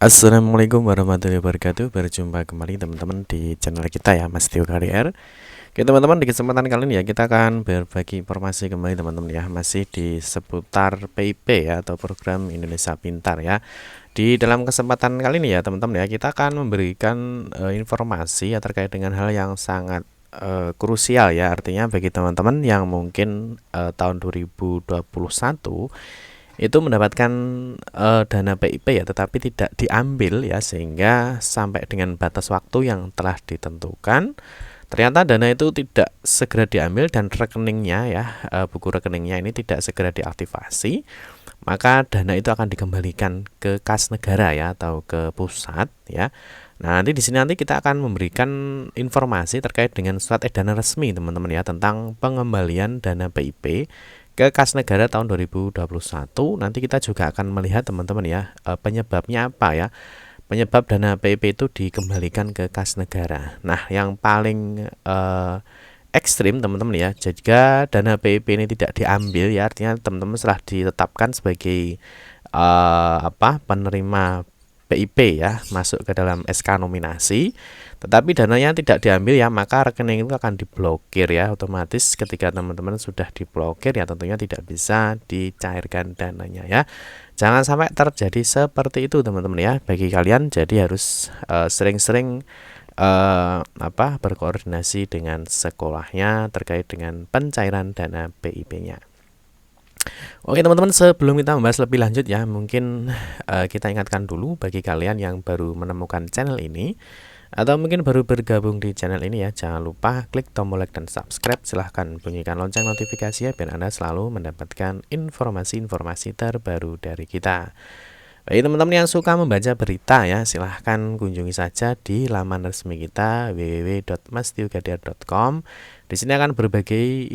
Assalamualaikum warahmatullahi wabarakatuh. Berjumpa kembali teman-teman di channel kita ya, Mas Tio KDR. Oke teman-teman, di kesempatan kali ini ya kita akan berbagi informasi kembali teman-teman ya, masih di seputar PIP ya, atau program Indonesia Pintar ya. Di dalam kesempatan kali ini ya teman-teman ya, kita akan memberikan informasi ya terkait dengan hal yang sangat krusial ya, artinya bagi teman-teman yang mungkin tahun 2021 itu mendapatkan dana PIP ya, tetapi tidak diambil ya, sehingga sampai dengan batas waktu yang telah ditentukan ternyata dana itu tidak segera diambil dan rekeningnya ya, buku rekeningnya ini tidak segera diaktifasi, maka dana itu akan dikembalikan ke kas negara ya, atau ke pusat ya. Nah, nanti di sini kita akan memberikan informasi terkait dengan surat edaran resmi teman-teman ya, tentang pengembalian dana PIP ke kas negara tahun 2021. Nanti kita juga akan melihat teman-teman ya, penyebabnya apa ya, penyebab dana PIP itu dikembalikan ke kas negara. Nah, yang paling ekstrim teman-teman ya, jika dana PIP ini tidak diambil ya, artinya teman-teman setelah ditetapkan sebagai penerima PIP ya, masuk ke dalam SK nominasi, tetapi dananya tidak diambil ya, maka rekening itu akan diblokir ya, otomatis ketika teman-teman sudah diblokir ya, tentunya tidak bisa dicairkan dananya ya. Jangan sampai terjadi seperti itu teman-teman ya, bagi kalian jadi harus sering-sering berkoordinasi dengan sekolahnya terkait dengan pencairan dana PIP-nya. Oke teman-teman, sebelum kita membahas lebih lanjut ya, mungkin kita ingatkan dulu bagi kalian yang baru menemukan channel ini atau mungkin baru bergabung di channel ini ya, jangan lupa klik tombol like dan subscribe, silahkan bunyikan lonceng notifikasi ya, biar Anda selalu mendapatkan informasi-informasi terbaru dari kita. Bagi teman-teman yang suka membaca berita ya, silahkan kunjungi saja di laman resmi kita www.mastiogadir.com. Di sini akan berbagai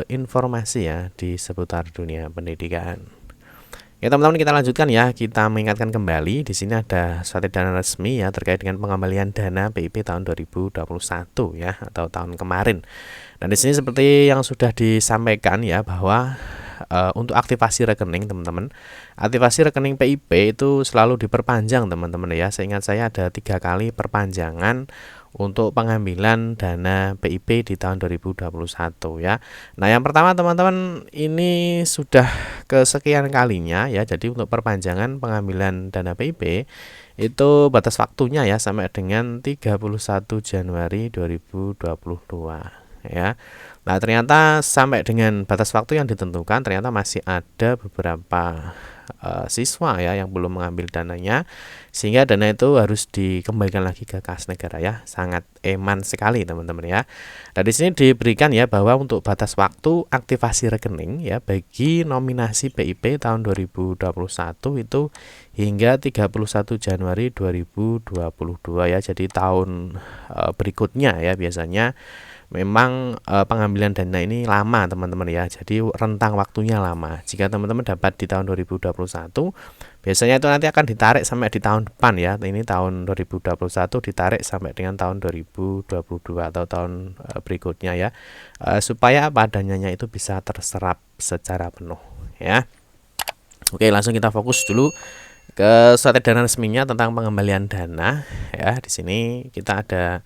informasi ya di seputar dunia pendidikan. Ya teman-teman, kita lanjutkan ya. Kita mengingatkan kembali, di sini ada surat edaran resmi ya terkait dengan pengembalian dana PIP tahun 2021 ya, atau tahun kemarin. Dan di sini seperti yang sudah disampaikan ya, bahwa untuk aktivasi rekening teman-teman, aktivasi rekening PIP itu selalu diperpanjang teman-teman ya. Seingat saya ada 3 kali perpanjangan untuk pengambilan dana PIP di tahun 2021 ya. Nah, yang pertama teman-teman, ini sudah kesekian kalinya ya. Jadi untuk perpanjangan pengambilan dana PIP itu batas waktunya ya sampai dengan 31 Januari 2022 ya. Nah, ternyata sampai dengan batas waktu yang ditentukan ternyata masih ada beberapa siswa ya yang belum mengambil dananya, sehingga dana itu harus dikembalikan lagi ke kas negara ya. Sangat eman sekali teman-teman ya. Nah, di sini diberikan ya bahwa untuk batas waktu aktivasi rekening ya bagi nominasi PIP tahun 2021 itu hingga 31 Januari 2022 ya. Jadi tahun berikutnya ya, biasanya memang pengambilan dana ini lama teman-teman ya, jadi rentang waktunya lama. Jika teman-teman dapat di tahun 2021, biasanya itu nanti akan ditarik sampai di tahun depan ya. Ini tahun 2021 ditarik sampai dengan tahun 2022 atau tahun berikutnya ya, supaya apa, dananya itu bisa terserap secara penuh ya. Oke, langsung kita fokus dulu ke surat edaran resminya tentang pengembalian dana ya. Di sini kita ada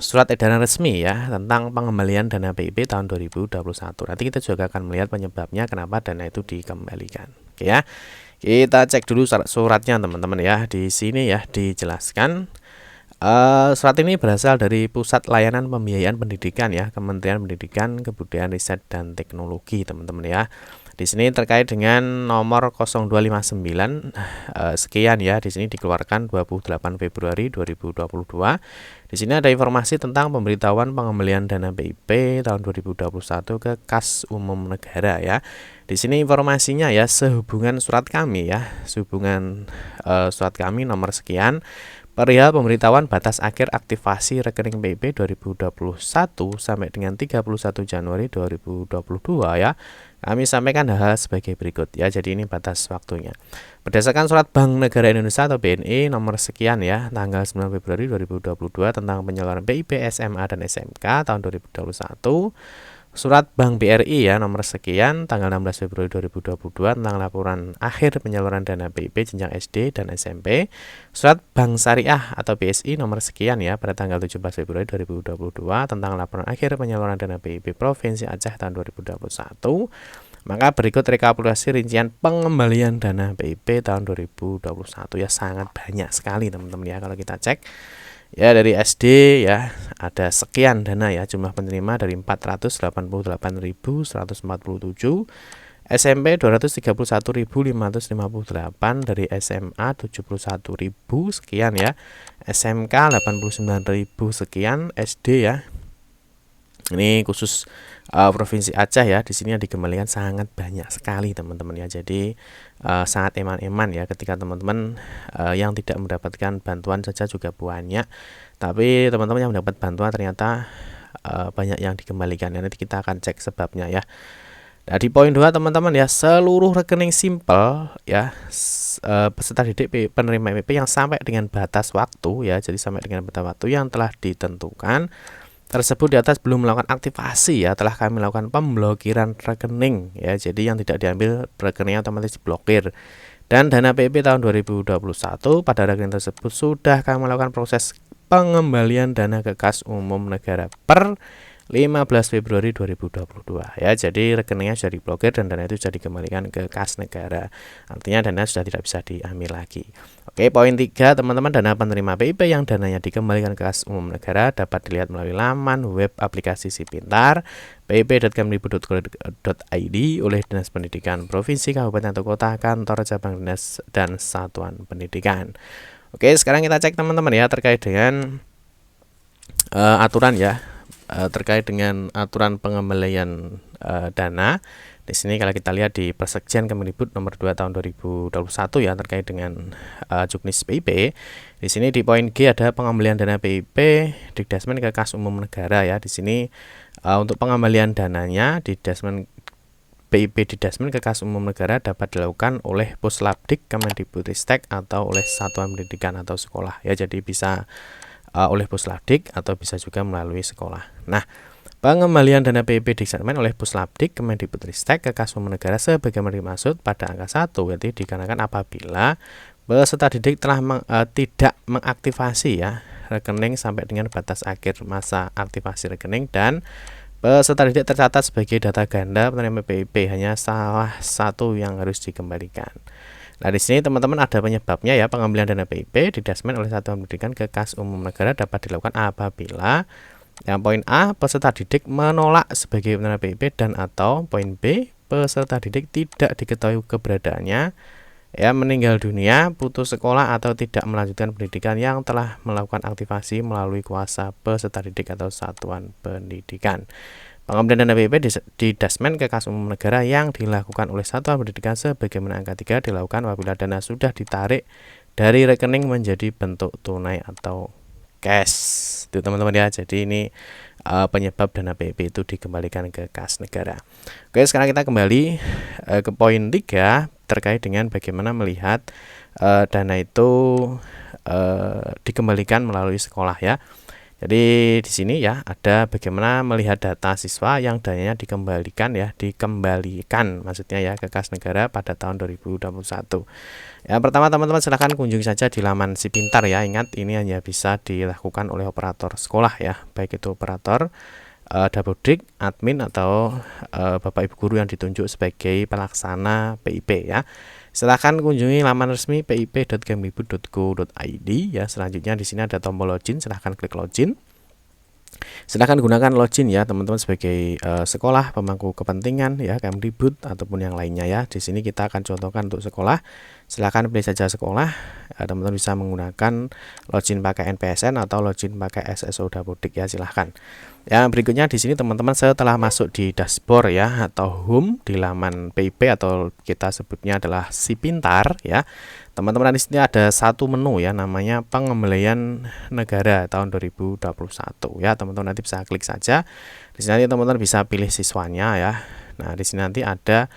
surat edaran resmi ya tentang pengembalian dana PIP tahun 2021. Nanti kita juga akan melihat penyebabnya kenapa dana itu dikembalikan. Oke ya. Kita cek dulu suratnya teman-teman ya. Di sini ya dijelaskan surat ini berasal dari Pusat Layanan Pembiayaan Pendidikan ya, Kementerian Pendidikan, Kebudayaan, Riset dan Teknologi teman-teman ya. Di sini terkait dengan nomor 0259 sekian ya. Di sini dikeluarkan 28 Februari 2022. Di sini ada informasi tentang pemberitahuan pengembalian dana PIP tahun 2021 ke Kas Umum Negara ya. Di sini informasinya ya, sehubungan surat kami ya, sehubungan surat kami nomor sekian perihal pemberitahuan batas akhir aktivasi rekening PIP 2021 sampai dengan 31 Januari 2022 ya. Kami sampaikan hal-hal sebagai berikut ya. Jadi ini batas waktunya. Berdasarkan surat Bank Negara Indonesia atau BNI nomor sekian ya, tanggal 9 Februari 2022 tentang penyelenggaraan PIP SMA dan SMK tahun 2021, Surat Bank BRI ya nomor sekian tanggal 16 Februari 2022 tentang laporan akhir penyaluran dana BIP jenjang SD dan SMP. Surat Bank Syariah atau BSI nomor sekian ya pada tanggal 17 Februari 2022 tentang laporan akhir penyaluran dana BIP Provinsi Aceh tahun 2021. Maka berikut rekapitulasi rincian pengembalian dana BIP tahun 2021 ya, sangat banyak sekali teman-teman ya kalau kita cek. Ya dari SD ya ada sekian dana ya, jumlah penerima dari 488.147, SMP 231.558, dari SMA 71.000 sekian ya, SMK 89.000 sekian, SD ya. Ini khusus Provinsi Aceh ya, di sini yang dikembalikan sangat banyak sekali teman-teman ya. Jadi sangat eman-eman ya ketika teman-teman yang tidak mendapatkan bantuan saja juga banyak, tapi teman-teman yang mendapat bantuan ternyata banyak yang dikembalikan. Nanti kita akan cek sebabnya ya. Nah, di poin 2 teman-teman ya, seluruh rekening simpel ya peserta didik penerima PIP yang sampai dengan batas waktu ya, jadi sampai dengan batas waktu yang telah ditentukan tersebut di atas belum melakukan aktivasi ya, telah kami lakukan pemblokiran rekening ya. Jadi yang tidak diambil rekeningnya otomatis diblokir. Dan dana PIP tahun 2021 pada rekening tersebut sudah kami melakukan proses pengembalian dana ke kas umum negara per 15 Februari 2022 ya. Jadi rekeningnya sudah diblokir dan dana itu sudah dikembalikan ke kas negara. Artinya dana sudah tidak bisa diambil lagi. Oke, poin 3 teman-teman, dana penerima PIP yang dananya dikembalikan ke kas umum negara dapat dilihat melalui laman web aplikasi Si Pintar pip.kemdikbud.go.id oleh Dinas Pendidikan Provinsi, Kabupaten atau Kota, kantor cabang dinas dan satuan pendidikan. Oke, sekarang kita cek teman-teman ya terkait dengan aturan ya. Terkait dengan aturan pengembalian dana. Di sini kalau kita lihat di Persekjen Kemdikbud nomor 2 tahun 2021 ya terkait dengan juknis PIP. Di sini di poin G ada pengembalian dana PIP Dikdasmen ke kas umum negara ya. Di sini untuk pengembalian dananya di Dasmen PIP Dikdasmen ke kas umum negara dapat dilakukan oleh Puslapdik Kemendikbudristek atau oleh satuan pendidikan atau sekolah ya. Jadi bisa oleh Puslapdik atau bisa juga melalui sekolah. Nah, pengembalian dana PIP Dikdasmen oleh Puslapdik Kemendikbudristek ke kas umum negara sebagaimana dimaksud pada angka 1 yaitu dikarenakan apabila peserta didik telah tidak mengaktifasi ya rekening sampai dengan batas akhir masa aktivasi rekening dan peserta didik tercatat sebagai data ganda penerima PIP, hanya salah satu yang harus dikembalikan. Nah, di sini teman-teman ada penyebabnya ya. Pengembalian dana PIP Dikdasmen oleh satuan pendidikan ke kas umum negara dapat dilakukan apabila yang poin A, peserta didik menolak sebagai penerima PIP dan atau poin B, peserta didik tidak diketahui keberadaannya ya, meninggal dunia, putus sekolah atau tidak melanjutkan pendidikan yang telah melakukan aktivasi melalui kuasa peserta didik atau satuan pendidikan. Pengembalian dana PIP Dikdasmen ke kas umum negara yang dilakukan oleh satuan pendidikan sebagaimana angka 3 dilakukan apabila dana sudah ditarik dari rekening menjadi bentuk tunai atau cash. Itu teman-teman ya. Jadi ini penyebab dana PIP itu dikembalikan ke kas negara. Oke, sekarang kita kembali ke poin 3 terkait dengan bagaimana melihat dana itu dikembalikan melalui sekolah ya. Jadi di sini ya ada bagaimana melihat data siswa yang dananya dikembalikan maksudnya ya ke kas negara pada tahun 2021. Yang pertama teman-teman silahkan kunjungi saja di laman Si Pintar ya. Ingat ini hanya bisa dilakukan oleh operator sekolah ya, baik itu operator Dapodik, admin atau Bapak Ibu guru yang ditunjuk sebagai pelaksana PIP ya. Silahkan kunjungi laman resmi pip.kemdikbud.go.id ya. Selanjutnya di sini ada tombol login, silahkan klik login. Silahkan gunakan login ya teman-teman sebagai sekolah pemangku kepentingan ya Kemdikbud ataupun yang lainnya ya. Di sini kita akan contohkan untuk sekolah. Silahkan pilih saja sekolah. Teman-teman bisa menggunakan login pakai NPSN atau login pakai SSO Dapodik ya, silahkan. Yang berikutnya di sini teman-teman setelah masuk di dashboard ya atau home di laman PIP atau kita sebutnya adalah Si Pintar ya. Teman-teman di sini ada satu menu ya namanya pengembalian negara tahun 2021 ya. Teman-teman nanti bisa klik saja. Di sini nanti teman-teman bisa pilih siswanya ya. Nah, di sini nanti ada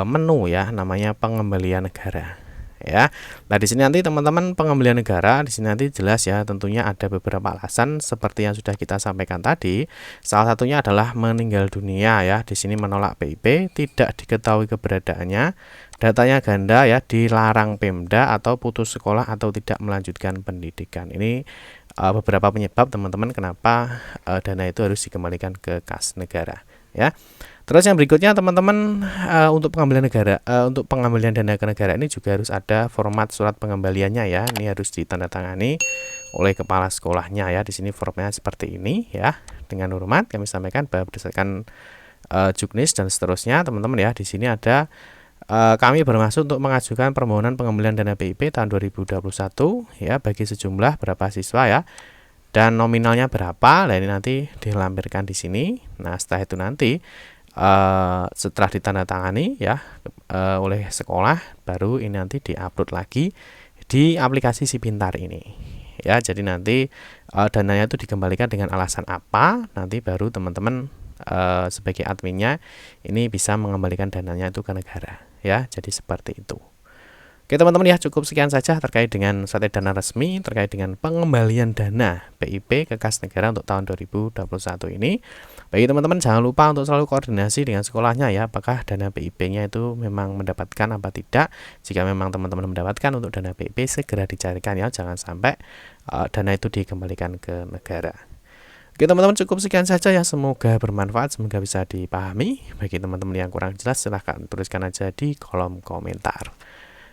menu ya namanya pengembalian negara. ya. Nah, di sini nanti teman-teman pengembalian negara di sini nanti jelas ya, tentunya ada beberapa alasan seperti yang sudah kita sampaikan tadi. Salah satunya adalah meninggal dunia ya. Di sini menolak PIP, tidak diketahui keberadaannya, datanya ganda ya, dilarang Pemda atau putus sekolah atau tidak melanjutkan pendidikan. Ini beberapa penyebab teman-teman kenapa dana itu harus dikembalikan ke kas negara ya. Terus yang berikutnya teman-teman, untuk pengambilan negara, untuk pengambilan dana ke negara ini juga harus ada format surat pengembaliannya ya. Ini harus ditandatangani oleh kepala sekolahnya ya. Di sini formnya seperti ini ya. Dengan hormat kami sampaikan bahwa berdasarkan juknis dan seterusnya teman-teman ya. Di sini ada kami bermaksud untuk mengajukan permohonan pengembalian dana PIP tahun 2021 ya bagi sejumlah berapa siswa ya. Dan nominalnya berapa? Nah, ini nanti dilampirkan di sini. Nah, setelah itu nanti setelah ditandatangani ya oleh sekolah, baru ini nanti diupload lagi di aplikasi Si Pintar ini ya. Jadi nanti dananya itu dikembalikan dengan alasan apa, nanti baru teman-teman sebagai adminnya ini bisa mengembalikan dananya itu ke negara ya. Jadi seperti itu. Oke teman-teman ya, cukup sekian saja terkait dengan status dana resmi terkait dengan pengembalian dana PIP ke kas negara untuk tahun 2021 ini. Bagi teman-teman jangan lupa untuk selalu koordinasi dengan sekolahnya ya, apakah dana PIP-nya itu memang mendapatkan apa tidak. Jika memang teman-teman mendapatkan untuk dana PIP, segera dicarikan ya, jangan sampai dana itu dikembalikan ke negara. Oke teman-teman, cukup sekian saja ya, semoga bermanfaat, semoga bisa dipahami. Bagi teman-teman yang kurang jelas silahkan tuliskan aja di kolom komentar.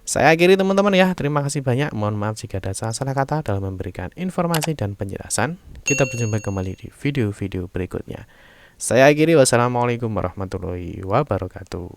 Saya akhiri teman-teman ya, terima kasih banyak, mohon maaf jika ada salah-salah kata dalam memberikan informasi dan penjelasan. Kita berjumpa kembali di video-video berikutnya. Saya akhiri, wassalamualaikum warahmatullahi wabarakatuh.